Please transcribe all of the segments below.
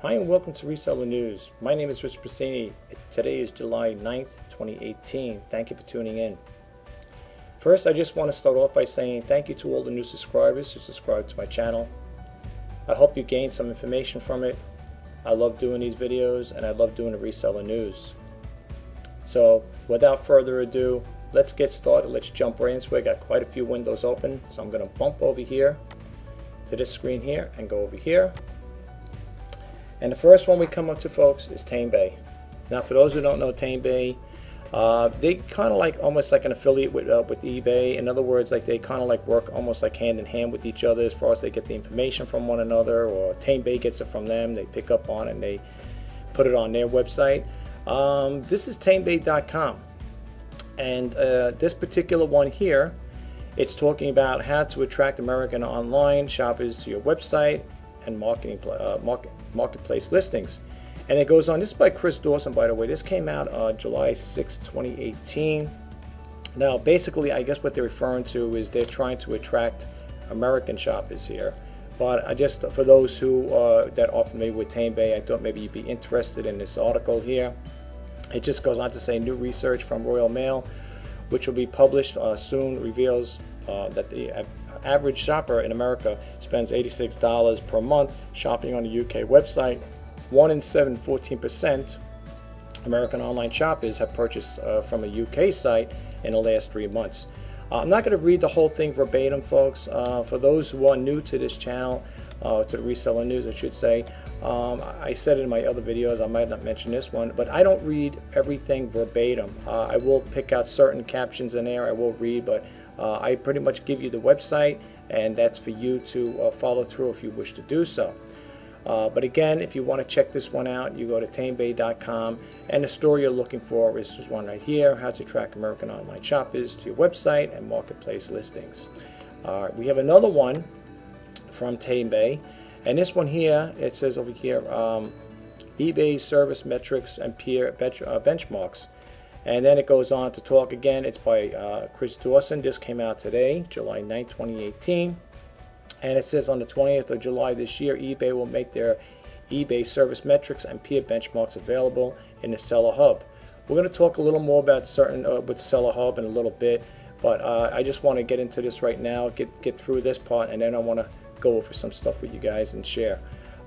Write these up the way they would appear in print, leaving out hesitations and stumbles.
Hi and welcome to Reseller News. My name is Rjpasini. Today is July 9th, 2018. Thank you for tuning in. First, I just want to start off by saying thank you to all the new subscribers who subscribe to my channel. I hope you gained some information from it. I love doing these videos and I love doing the Reseller News. So without further ado, let's get started. Let's jump right into it. I got quite a few windows open, so I'm going to bump over here to this screen here and go over here. And the first one we come up to, folks, is TameBay. Now, for those who don't know TameBay, they kind of like almost like an affiliate with eBay. In other words, like they kind of like work almost like hand in hand with each other as far as they get the information from one another, or TameBay gets it from them. They pick up on it and they put it on their website. This is TameBay.com, and this particular one here, it's talking about how to attract American online shoppers to your website and marketplace listings. And it goes on. This is by Chris Dawson, by the way. This came out July 6, 2018. Now, basically, I guess what they're referring to is they're trying to attract American shoppers here. But I just, for those who that are familiar with TameBay, I thought maybe you'd be interested in this article here. It just goes on to say new research from Royal Mail, which will be published soon, reveals that the average shopper in America spends $86 per month shopping on the UK website. 1 in 7, 14% American online shoppers have purchased from a UK site in the last 3 months. I'm not going to read the whole thing verbatim, folks. For those who are new to this channel, to the Reseller News, I should say, I said it in my other videos, I might not mention this one, but I don't read everything verbatim. I will pick out certain captions in there, I will read, but I pretty much give you the website, and that's for you to follow through if you wish to do so. But again, if you want to check this one out, you go to TameBay.com, and the story you're looking for is this one right here, how to track American online shoppers to your website and marketplace listings. We have another one from TameBay, and this one here, it says over here, eBay service metrics and peer benchmarks. And then it goes on to talk again. It's by Chris Dawson. This came out today, July 9, 2018. And it says on the 20th of July this year, eBay will make their eBay service metrics and peer benchmarks available in the Seller Hub. We're going to talk a little more about certain with Seller Hub in a little bit, but I just want to get into this right now, get through this part, and then I want to go over some stuff with you guys and share.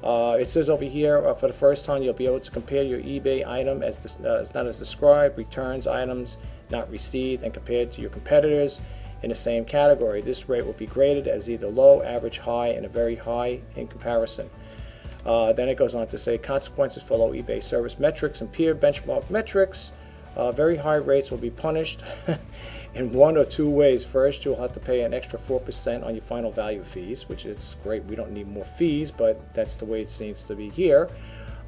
It says over here, for the first time, you'll be able to compare your eBay item as not as described, returns items not received, and compared to your competitors in the same category. This rate will be graded as either low, average, high, and a very high in comparison. Then it goes on to say consequences for low eBay service metrics and peer benchmark metrics. Very high rates will be punished in one or two ways. First, you'll have to pay an extra 4% on your final value fees, which is great. We don't need more fees, but that's the way it seems to be here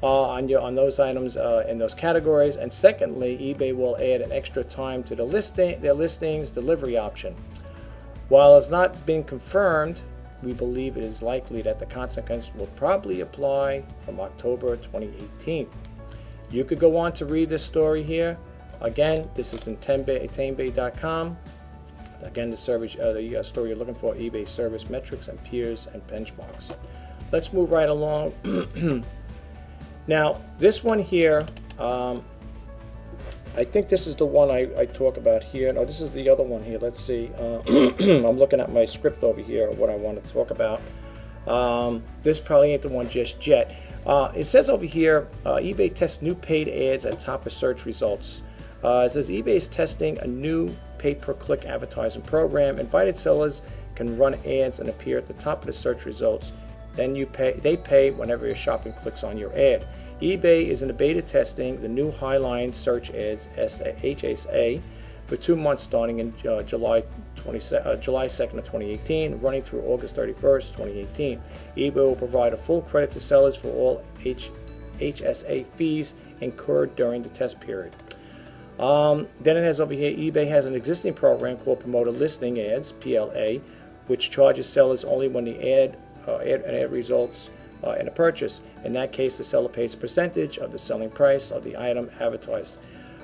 on those items in those categories. And secondly, eBay will add an extra time to their listings delivery option. While it's not been confirmed, we believe it is likely that the consequence will probably apply from October 2018. You could go on to read this story here. Again, this is in TameBay.com. Again, the story you're looking for, eBay service metrics and peers and benchmarks. Let's move right along. Now, this one here, I think this is the one I talk about here. No, this is the other one here. Let's see. I'm looking at my script over here, what I want to talk about. This probably ain't the one just yet. It says over here, eBay tests new paid ads at top of search results. It says eBay is testing a new pay-per-click advertising program. Invited sellers can run ads and appear at the top of the search results. Then they pay whenever your shopping clicks on your ad. eBay is in the beta testing the new Highline search ads, HSA, for 2 months starting in July 2nd of 2018, running through August 31st, 2018. eBay will provide a full credit to sellers for all HSA fees incurred during the test period. Then it has over here, eBay has an existing program called Promoted Listing Ads, PLA, which charges sellers only when the ad results in a purchase. In that case, the seller pays a percentage of the selling price of the item advertised.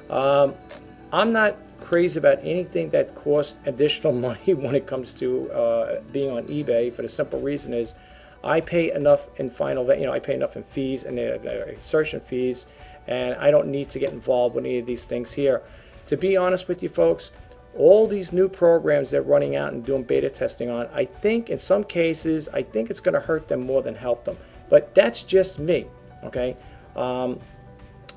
I'm not crazy about anything that costs additional money when it comes to being on eBay, for the simple reason is I pay enough in I pay enough in fees and insertion fees, and I don't need to get involved with any of these things here. To be honest with you folks, all these new programs they're running out and doing beta testing on, I think in some cases, I think it's going to hurt them more than help them. But that's just me, okay? I'm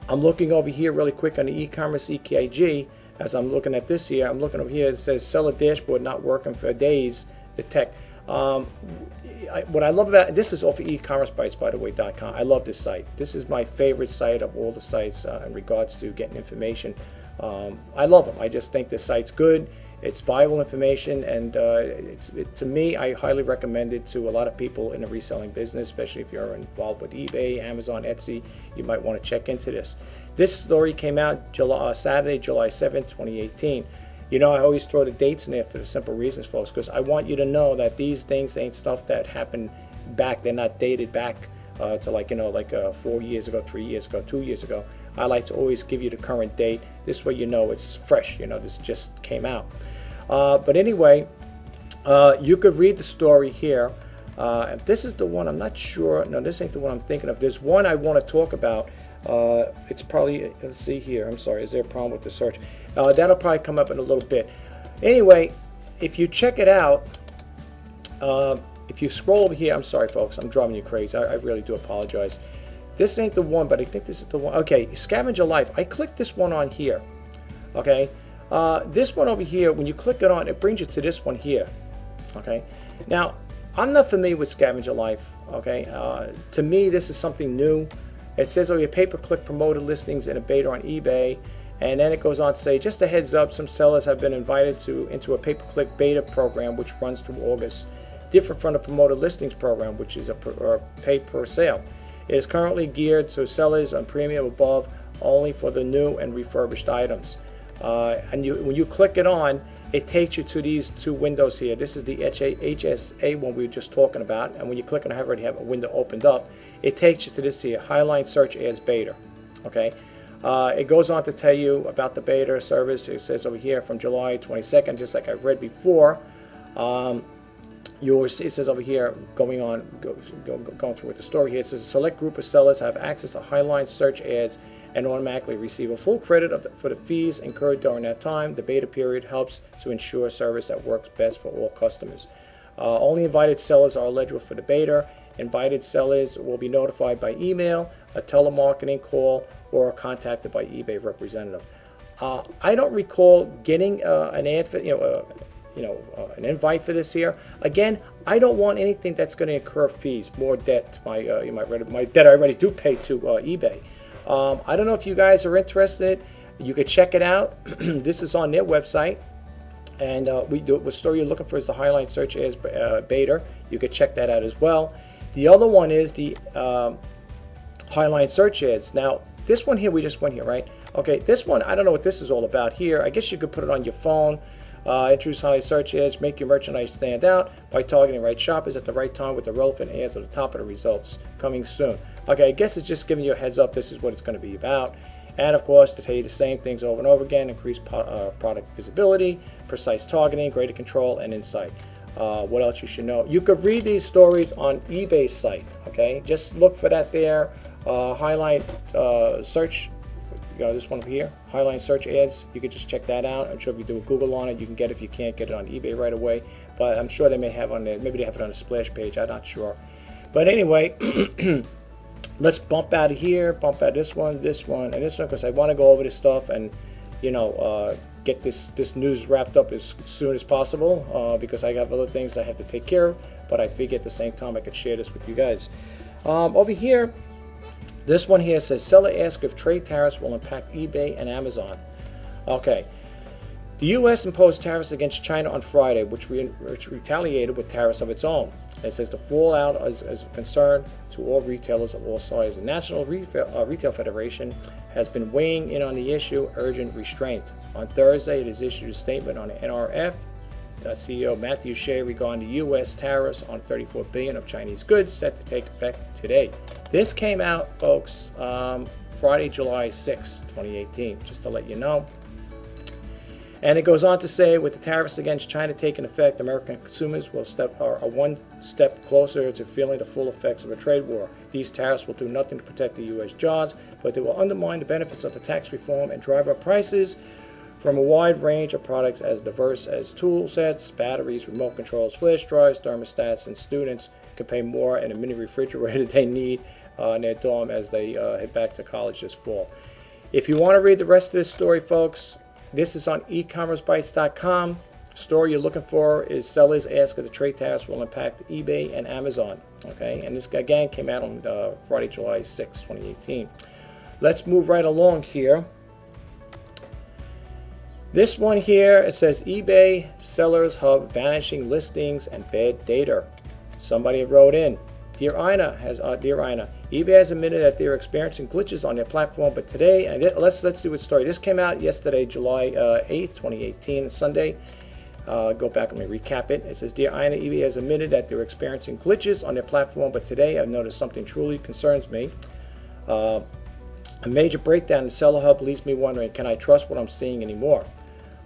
looking over here really quick on the e-commerce EKG. As I'm looking at this here, I'm looking over here, it says seller dashboard not working for days, the tech. What I love about this is off of e-commercebytes, by the way, .com. I love this site. This is my favorite site of all the sites in regards to getting information. I love them. I just think the site's good. It's viable information, and to me, I highly recommend it to a lot of people in the reselling business, especially if you're involved with eBay, Amazon, Etsy. You might want to check into this. This story came out Saturday, July 7th, 2018. You know, I always throw the dates in there for the simple reasons, folks, because I want you to know that these things ain't stuff that happened back. They're not dated back to like 4 years ago, 3 years ago, 2 years ago. I like to always give you the current date. This way you know it's fresh. You know, this just came out. But anyway, you could read the story here. If this is the one, I'm not sure. No, this ain't the one I'm thinking of. There's one I want to talk about. It's probably, let's see here. I'm sorry, is there a problem with the search? That'll probably come up in a little bit. Anyway, if you check it out, if you scroll over here, I'm sorry folks, I'm driving you crazy. I really do apologize. This ain't the one, but I think this is the one. Okay, Scavenger Life. I clicked this one on here. Okay, this one over here, when you click it on, it brings you to this one here. Okay, now I'm not familiar with Scavenger Life. Okay, to me this is something new. It says over here, pay-per-click promoted listings in a beta on eBay, and then it goes on to say, just a heads up, some sellers have been invited into a pay-per-click beta program which runs through August, different from the promoted listings program, which is a pay per sale. It is currently geared to sellers on premium above only for the new and refurbished items. And when you click it on, it takes you to these two windows here. This is the HSA one we were just talking about, and when you click on it, I already have a window opened up. It takes you to this here, Highline Search Ads Beta. Okay, it goes on to tell you about the beta service. It says over here from July 22nd, just like I've read before. It says over here, going through with the story here, it says a select group of sellers have access to Highline Search Ads and automatically receive a full credit for the fees incurred during that time. The beta period helps to ensure service that works best for all customers. Only invited sellers are eligible for the beta. Invited sellers will be notified by email, a telemarketing call, or contacted by eBay representative. I don't recall getting an ad for, an invite for this here. Again, I don't want anything that's going to incur fees, more debt. My debt I already do pay to eBay. I don't know if you guys are interested. You could check it out. This is on their website, and what story you're looking for is the Highline Search Ads Beta. You could check that out as well. The other one is the Highline Search Ads. Now, this one here, we just went here, right? Okay, this one, I don't know what this is all about here. I guess you could put it on your phone. Introduce Highline Search Ads, make your merchandise stand out by targeting right shoppers at the right time with the relevant ads at the top of the results. Coming soon. Okay, I guess it's just giving you a heads up. This is what it's going to be about. And of course, to tell you the same things over and over again, increased product visibility, precise targeting, greater control, and insight. What else you should know? You could read these stories on eBay's site. Okay, just look for that there. Highline Search. This one over here, Highline Search Ads. You could just check that out. I'm sure if you do a Google on it, you can get it. If you can't get it on eBay right away, but I'm sure they may have on there. Maybe they have it on a splash page. I'm not sure. But anyway, let's bump out of here, bump out this one, and this one, because I want to go over this stuff and get this news wrapped up as soon as possible because I have other things I have to take care of. But I figure at the same time I could share this with you guys. Over here. This one here says, seller asks if trade tariffs will impact eBay and Amazon. Okay. The U.S. imposed tariffs against China on Friday, which retaliated with tariffs of its own. It says the fallout is of concern to all retailers of all sizes. The National Retail Federation has been weighing in on the issue, urging restraint. On Thursday, it has issued a statement on the NRF. CEO Matthew Shea regarding the U.S. tariffs on $34 billion of Chinese goods set to take effect today. This came out, folks, Friday, July 6, 2018, just to let you know. And it goes on to say, with the tariffs against China taking effect, American consumers are one step closer to feeling the full effects of a trade war. These tariffs will do nothing to protect the U.S. jobs, but they will undermine the benefits of the tax reform and drive up prices from a wide range of products as diverse as tool sets, batteries, remote controls, flash drives, thermostats, and students can pay more in a mini refrigerator they need in their dorm as they head back to college this fall. If you want to read the rest of this story, folks, this is on ecommercebytes.com. Story you're looking for is sellers ask if the trade tariffs will impact eBay and Amazon. Okay, and this again came out on Friday, July 6, 2018. Let's move right along here. This one here, it says eBay Sellers Hub vanishing listings and bad data. Somebody wrote in, Dear Ina, eBay has admitted that they're experiencing glitches on their platform, but today, and let's see what story. This came out yesterday, July 8th, 2018, Sunday. Go back and let me recap it. It says, Dear Ina, eBay has admitted that they're experiencing glitches on their platform, but today I've noticed something truly concerns me. A major breakdown in the Seller Hub leaves me wondering, can I trust what I'm seeing anymore?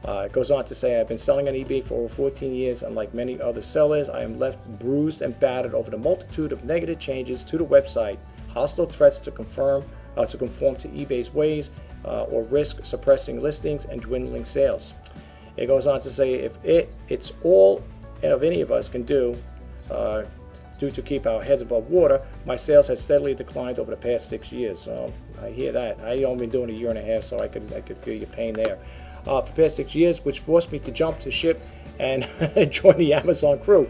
It goes on to say, I've been selling on eBay for over 14 years, and like many other sellers, I am left bruised and battered over the multitude of negative changes to the website, hostile threats to conform to eBay's ways, or risk suppressing listings and dwindling sales. It goes on to say, if it's all of any of us can do to keep our heads above water, my sales has steadily declined over the past 6 years. So I hear that. I only been doing a year and a half, so I could feel your pain there. For the past 6 years, which forced me to jump to ship and join the Amazon crew.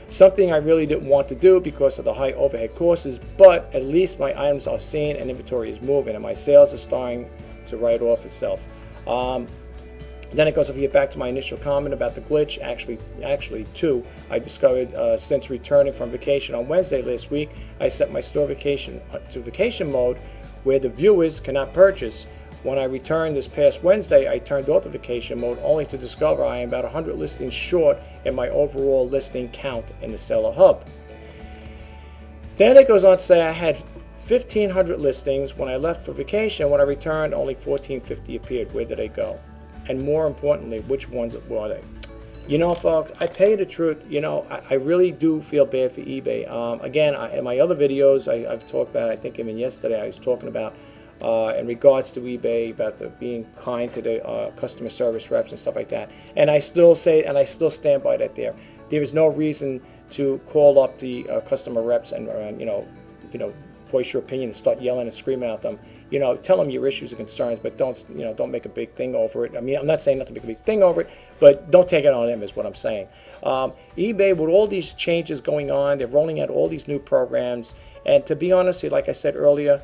Something I really didn't want to do because of the high overhead costs, but at least my items are seen and inventory is moving and my sales are starting to write off itself. Then it goes over here back to my initial comment about the glitch. Actually, too, I discovered since returning from vacation on Wednesday last week, I set my store vacation to vacation mode where the viewers cannot purchase. When I returned this past Wednesday, I turned off the vacation mode only to discover I am about 100 listings short in my overall listing count in the Seller Hub. Then it goes on to say I had 1,500 listings when I left for vacation. When I returned, only 1,450 appeared. Where did they go? And more importantly, which ones were they? You know, folks, I tell you the truth, you know, I really do feel bad for eBay. Again, in my other videos, I've talked about, I think even yesterday I was talking about in regards to eBay, about being kind to the customer service reps and stuff like that. And I still say, and I still stand by that there. There is no reason to call up the customer reps and you know, voice your opinion and start yelling and screaming at them. You know, tell them your issues and concerns, but don't make a big thing over it. I mean, I'm not saying not to make a big thing over it, but don't take it on them is what I'm saying. eBay, with all these changes going on, they're rolling out all these new programs, and to be honest, like I said earlier,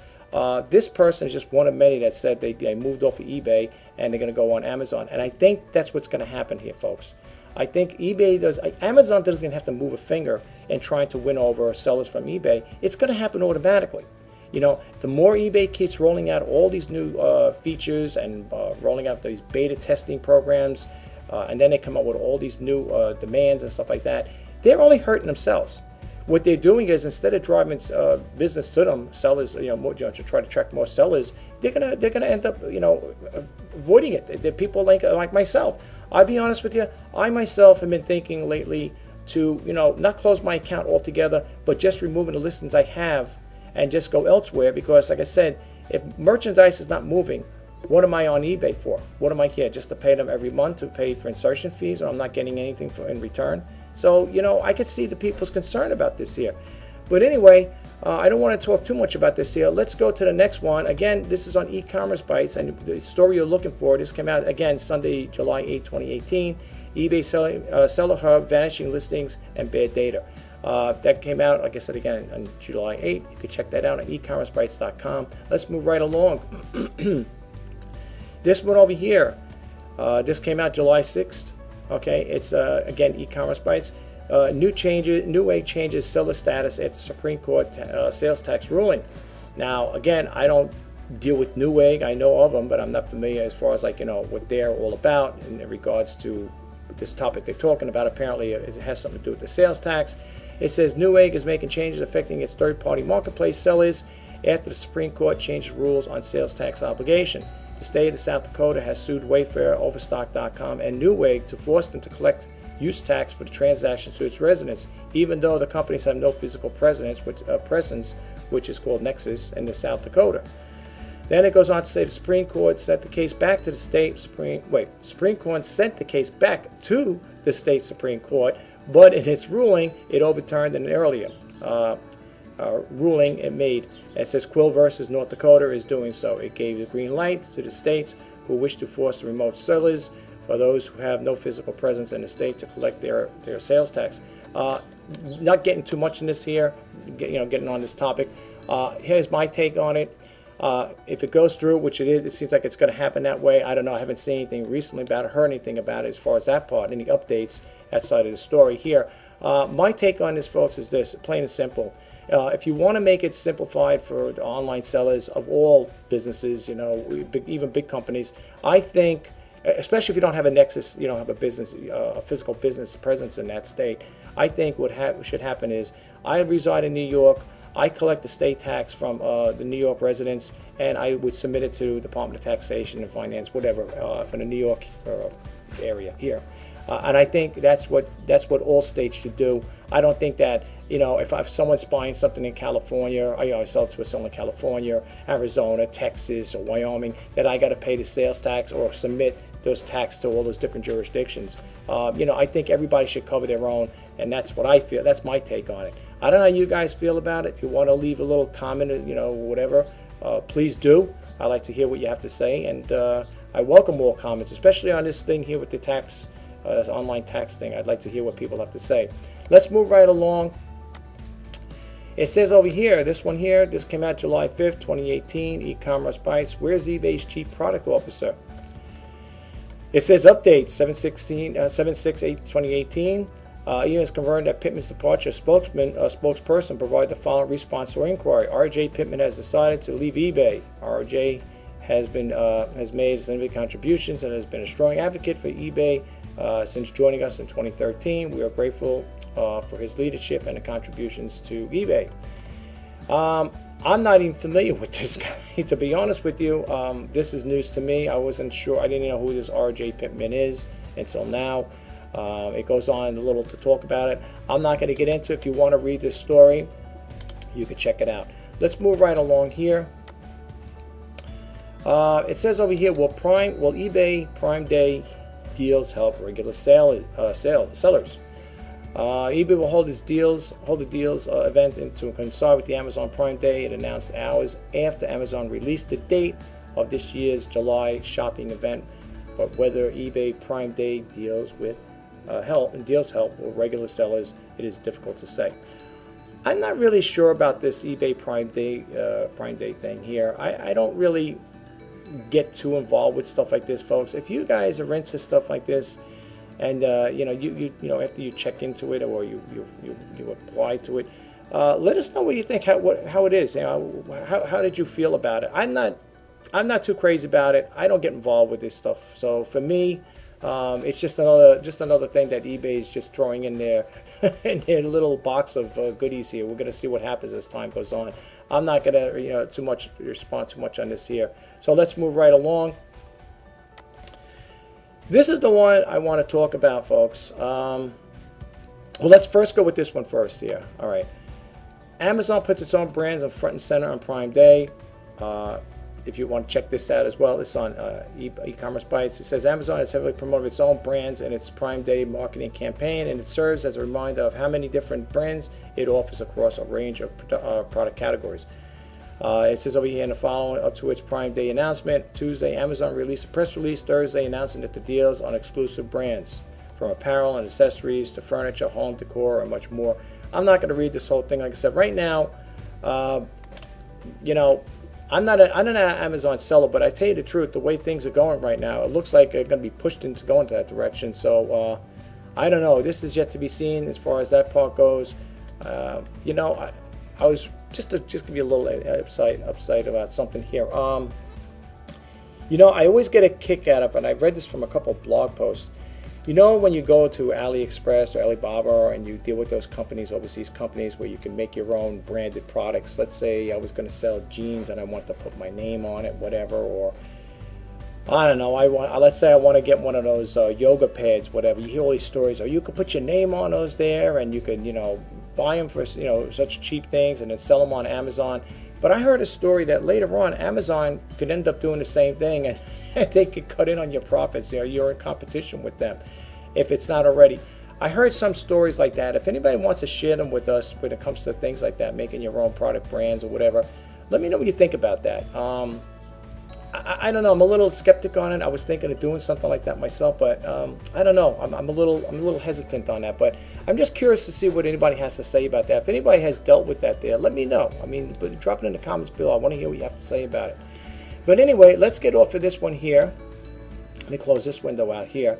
this person is just one of many that said they moved off of eBay and they're going to go on Amazon. And I think that's what's going to happen here, folks. I think Amazon doesn't even have to move a finger in trying to win over sellers from eBay. It's going to happen automatically. You know, the more eBay keeps rolling out all these new features and rolling out these beta testing programs, and then they come up with all these new demands and stuff like that, they're only hurting themselves. What they're doing is, instead of driving business to them, sellers, to try to attract more sellers, they're gonna end up, avoiding it. They're people like myself. I'll be honest with you. I myself have been thinking lately to, not close my account altogether, but just removing the listings I have and just go elsewhere. Because, like I said, if merchandise is not moving, what am I on eBay for? What am I here just to pay them every month to pay for insertion fees, or I'm not getting anything in return? So, I could see the people's concern about this here. But anyway, I don't want to talk too much about this here. Let's go to the next one. Again, this is on E-Commerce Bytes, and the story you're looking for, this came out, again, Sunday, July 8, 2018. eBay Seller Hub, vanishing listings, and bad data. That came out, like I said, again, on July 8. You can check that out at ecommercebytes.com. Let's move right along. This one over here, this came out July 6th. Okay, it's again E-Commerce Bytes. Newegg changes seller status after Supreme Court sales tax ruling. Now, again, I don't deal with Newegg. I know of them, but I'm not familiar as far as what they're all about in regards to this topic they're talking about. Apparently, it has something to do with the sales tax. It says Newegg is making changes affecting its third-party marketplace sellers after the Supreme Court changed rules on sales tax obligation. The state of South Dakota has sued Wayfair, Overstock.com, and Newegg to force them to collect use tax for the transactions to its residents, even though the companies have no physical presence, which is called Nexus in the South Dakota. Then it goes on to say the Supreme Court sent the case back to the Supreme Court sent the case back to the state Supreme Court, but in its ruling, it overturned an earlier ruling it made. And it says Quill versus North Dakota is doing so. It gave the green light to the states who wish to force the remote sellers for those who have no physical presence in the state to collect their sales tax. Not getting too much in this here, getting on this topic. Here's my take on it. If it goes through, which it is, it seems like it's going to happen that way. I don't know. I haven't seen anything recently about it, heard anything about it as far as that part, any updates outside of the story here. My take on this, folks, is this, plain and simple. If you want to make it simplified for the online sellers of all businesses, even big companies, I think, especially if you don't have a nexus, you don't have a business, a physical business presence in that state, I think what should happen is, I reside in New York, I collect the state tax from the New York residents, and I would submit it to the Department of Taxation and Finance, whatever, for the New York area here. And I think that's what all states should do. I don't think that, if someone's buying something in California, I sell it to someone in California, Arizona, Texas, or Wyoming, that I got to pay the sales tax or submit those tax to all those different jurisdictions. I think everybody should cover their own, and that's what I feel. That's my take on it. I don't know how you guys feel about it. If you want to leave a little comment, whatever, please do. I like to hear what you have to say, and I welcome all comments, especially on this thing here with the tax, this online tax thing. I'd like to hear what people have to say. Let's move right along. It says over here, this came out July 5th, 2018, e-commerce bites. Where's eBay's chief product officer? It says update 7/6/2018. Ian has confirmed that Pittman's departure spokesperson provided the following response to our inquiry. R.J. Pittman has decided to leave eBay. R.J. has made significant contributions and has been a strong advocate for eBay since joining us in 2013. We are grateful for his leadership and the contributions to eBay. I'm not even familiar with this guy, to be honest with you. This is news to me. I wasn't sure. I didn't know who this R.J. Pittman is until now. It goes on a little to talk about it. I'm not going to get into it. If you want to read this story, you can check it out. Let's move right along here. It says over here, will eBay Prime Day deals help regular sellers? eBay will hold the deals event to coincide with the Amazon Prime Day. It announced hours after Amazon released the date of this year's July shopping event. But whether eBay Prime Day deals help with regular sellers, it is difficult to say. I'm not really sure about this eBay Prime Day thing here. I don't really get too involved with stuff like this, folks. If you guys are into stuff like this, and after you check into it or you apply to it, let us know what you think, how it is. How did you feel about it? I'm not too crazy about it. I don't get involved with this stuff. So for me, it's just another thing that eBay is just throwing in their little box of goodies here. We're going to see what happens as time goes on. I'm not going to respond too much on this here. So let's move right along. This is the one I want to talk about, folks. Well, let's first go with this one first here. All right. Amazon puts its own brands on front and center on Prime Day. If you want to check this out as well, it's on e-commerce bites. It says Amazon has heavily promoted its own brands in its Prime Day marketing campaign, and it serves as a reminder of how many different brands it offers across a range of product categories. It says over here in the following up to its Prime Day announcement, Tuesday, Amazon released a press release Thursday announcing that the deals on exclusive brands, from apparel and accessories to furniture, home decor, and much more. I'm not going to read this whole thing. Like I said, right now, I'm not an Amazon seller, but I tell you the truth, the way things are going right now, it looks like they're going to be pushed into going to that direction. So I don't know. This is yet to be seen as far as that part goes. I was just give you a little upside about something here. I always get a kick out of, and I've read this from a couple of blog posts. When you go to AliExpress or Alibaba and you deal with those companies, overseas companies, where you can make your own branded products. Let's say I was going to sell jeans and I want to put my name on it, whatever, or I don't know. Let's say I want to get one of those yoga pads, whatever. You hear all these stories, or you could put your name on those there, and you could, buy them for, such cheap things, and then sell them on Amazon. But I heard a story that later on, Amazon could end up doing the same thing, and they could cut in on your profits. You're in competition with them, if it's not already. I heard some stories like that. If anybody wants to share them with us when it comes to things like that, making your own product brands or whatever, let me know what you think about that. I don't know. I'm a little skeptic on it. I was thinking of doing something like that myself, but I don't know. I'm a little hesitant on that. But I'm just curious to see what anybody has to say about that. If anybody has dealt with that there, let me know. But drop it in the comments below. I want to hear what you have to say about it. But anyway, let's get off of this one here. Let me close this window out here.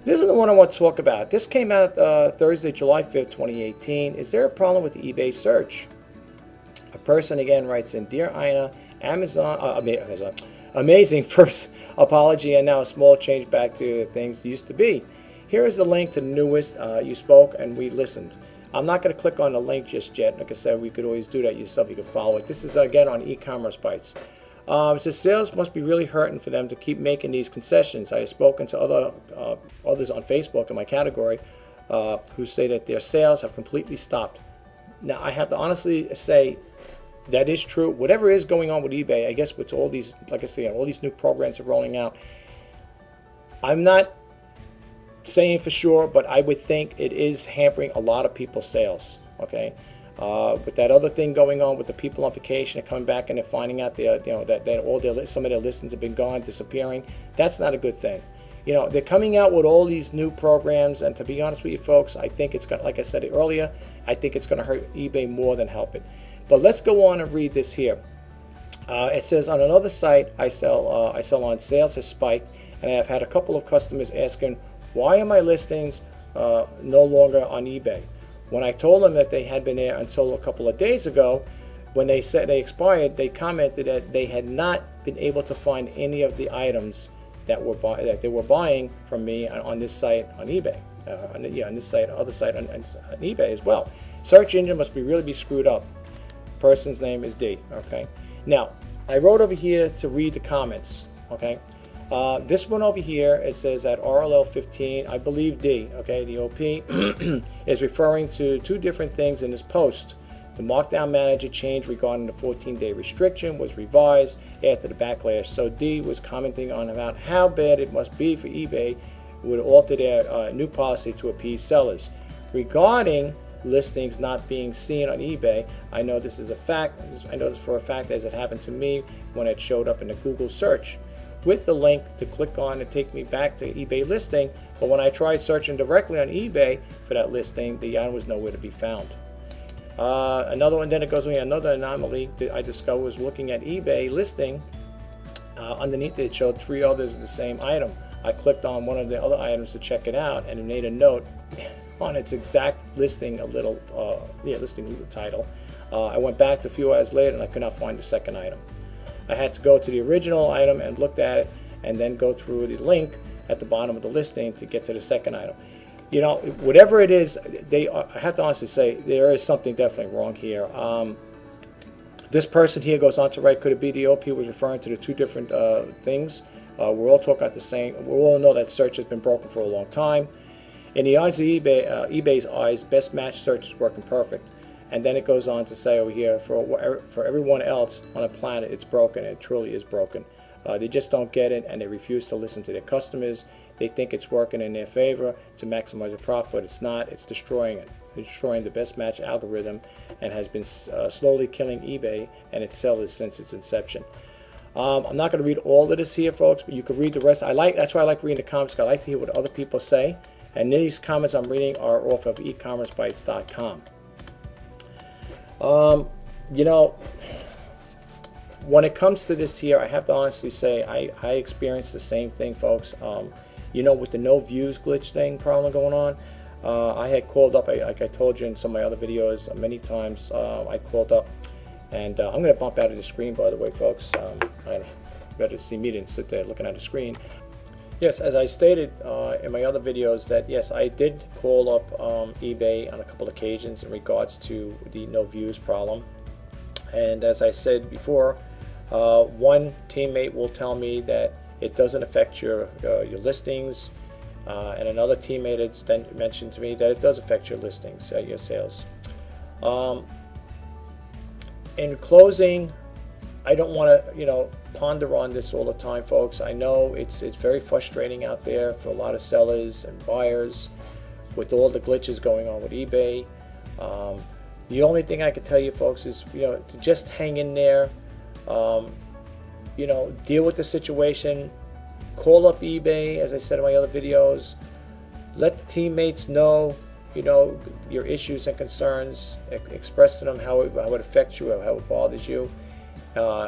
This is the one I want to talk about. This came out Thursday, July 5th, 2018. Is there a problem with the eBay search? A person again writes in, Dear Ina, amazing first apology and now a small change back to things used to be. Here is the link to the newest. You spoke and we listened. I'm not going to click on the link just yet. Like I said, we could always do that yourself. You can follow it. This is again on e-commerce bites. It says sales must be really hurting for them to keep making these concessions. I have spoken to others on Facebook in my category who say that their sales have completely stopped. Now I have to honestly say that is true. Whatever is going on with eBay, I guess with all these, like I say, all these new programs are rolling out. I'm not saying for sure, but I would think it is hampering a lot of people's sales. Okay, with that other thing going on with the people on vacation and coming back and they're finding out that some of their listings have been gone, disappearing. That's not a good thing. They're coming out with all these new programs, and to be honest with you folks, I think it's going, like I said earlier, I think it's going to hurt eBay more than help it. But let's go on and read this here. It says, on another site I sell on, sales has spiked, and I have had a couple of customers asking, why are my listings no longer on eBay? When I told them that they had been there until a couple of days ago, when they said they expired, they commented that they had not been able to find any of the items that they were buying from me on this site on eBay. On this site, other site on eBay as well. Search engine must really be screwed up. Person's name is D. Okay. Now, I wrote over here to read the comments. Okay. This one over here, it says at RLL 15, I believe D. Okay, the OP is referring to two different things in this post. The Markdown Manager change regarding the 14-day restriction was revised after the backlash. So D was commenting on about how bad it must be for eBay would alter their new policy to appease sellers. Regarding listings not being seen on eBay, I know this is a fact. I know this for a fact as it happened to me when it showed up in the Google search with the link to click on to take me back to eBay listing. But when I tried searching directly on eBay for that listing, the item was nowhere to be found. Another one, then it goes with another anomaly that I discovered was looking at eBay listing. Underneath it showed 3 others of the same item. I clicked on one of the other items to check it out, and it made a note on its exact listing, listing title. I went back a few hours later and I could not find the second item. I had to go to the original item and looked at it, and then go through the link at the bottom of the listing to get to the second item. Whatever it is, I have to honestly say there is something definitely wrong here. This person here goes on to write, could it be the OP was referring to the two different things? We're all talking about the same. We all know that search has been broken for a long time. In the eyes of eBay's eyes, best match search is working perfect. And then it goes on to say over here, for everyone else on the planet, it's broken. It truly is broken. They just don't get it, and they refuse to listen to their customers. They think it's working in their favor to maximize the profit, but it's not. It's destroying it. It's destroying the best match algorithm, and has been slowly killing eBay and its sellers since its inception. I'm not going to read all of this here, folks, but you can read the rest. That's why I like reading the comments, because I like to hear what other people say. And these comments I'm reading are off of ecommercebytes.com. When it comes to this here, I have to honestly say I experienced the same thing, folks. With the no views glitch thing problem going on, I had called up, like I told you in some of my other videos many times, I called up, and I'm going to bump out of the screen, by the way, folks. I better see me than sit there looking at the screen. Yes, as I stated in my other videos, that yes, I did call up eBay on a couple occasions in regards to the no views problem. And as I said before, one teammate will tell me that it doesn't affect your listings. And another teammate had mentioned to me that it does affect your listings, your sales. In closing, I don't want to, ponder on this all the time, folks. I know it's very frustrating out there for a lot of sellers and buyers with all the glitches going on with eBay. The only thing I can tell you, folks, is to just hang in there. Deal with the situation. Call up eBay, as I said in my other videos. Let the teammates know, your issues and concerns. Express to them how it affects you, how it bothers you.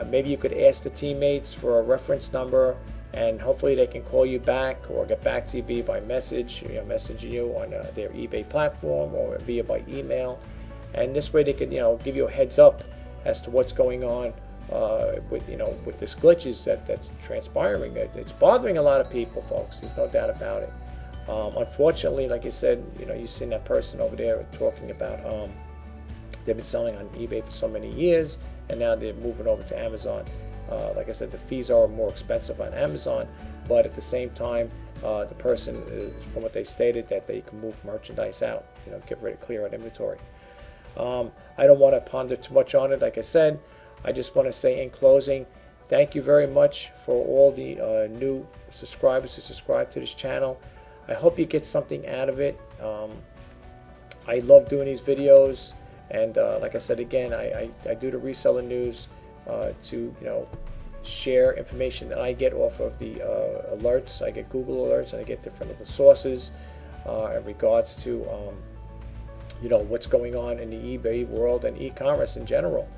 Maybe you could ask the teammates for a reference number, and hopefully they can call you back or get back to you by message, messaging you on their eBay platform or via by email. And this way they can, give you a heads up as to what's going on with this glitches that's transpiring. It's bothering a lot of people, folks. There's no doubt about it. Unfortunately, like I said, you've seen that person over there talking about they've been selling on eBay for so many years, and now they're moving over to Amazon. Like I said, the fees are more expensive on Amazon, but at the same time, the person, from what they stated, that they can move merchandise out, get rid of, clear out inventory. I don't want to ponder too much on it. Like I said, I just want to say in closing, thank you very much for all the new subscribers who subscribe to this channel. I hope you get something out of it. I love doing these videos, and like I said again, I do the reseller news to share information that I get off of the alerts. I get Google alerts, and I get different other sources in regards to what's going on in the eBay world and e-commerce in general.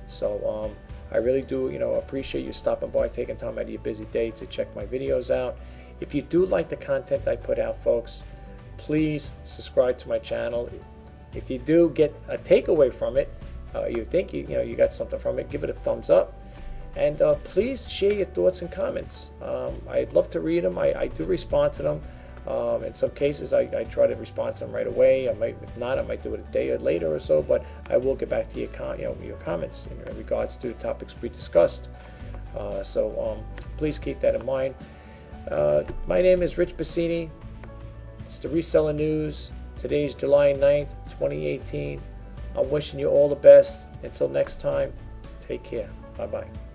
So I really do appreciate you stopping by, taking time out of your busy day to check my videos out. If you do like the content I put out, folks, please subscribe to my channel. If you do get a takeaway from it, you think you got something from it, give it a thumbs up, and please share your thoughts and comments. I'd love to read them. I do respond to them. In some cases, I try to respond to them right away. If not, I might do it a day or later or so. But I will get back to your comments in regards to the topics we discussed. So please keep that in mind. My name is Rjpasini. It's the Reseller News. Today's July 9th, 2018. I'm wishing you all the best. Until next time, take care. Bye-bye.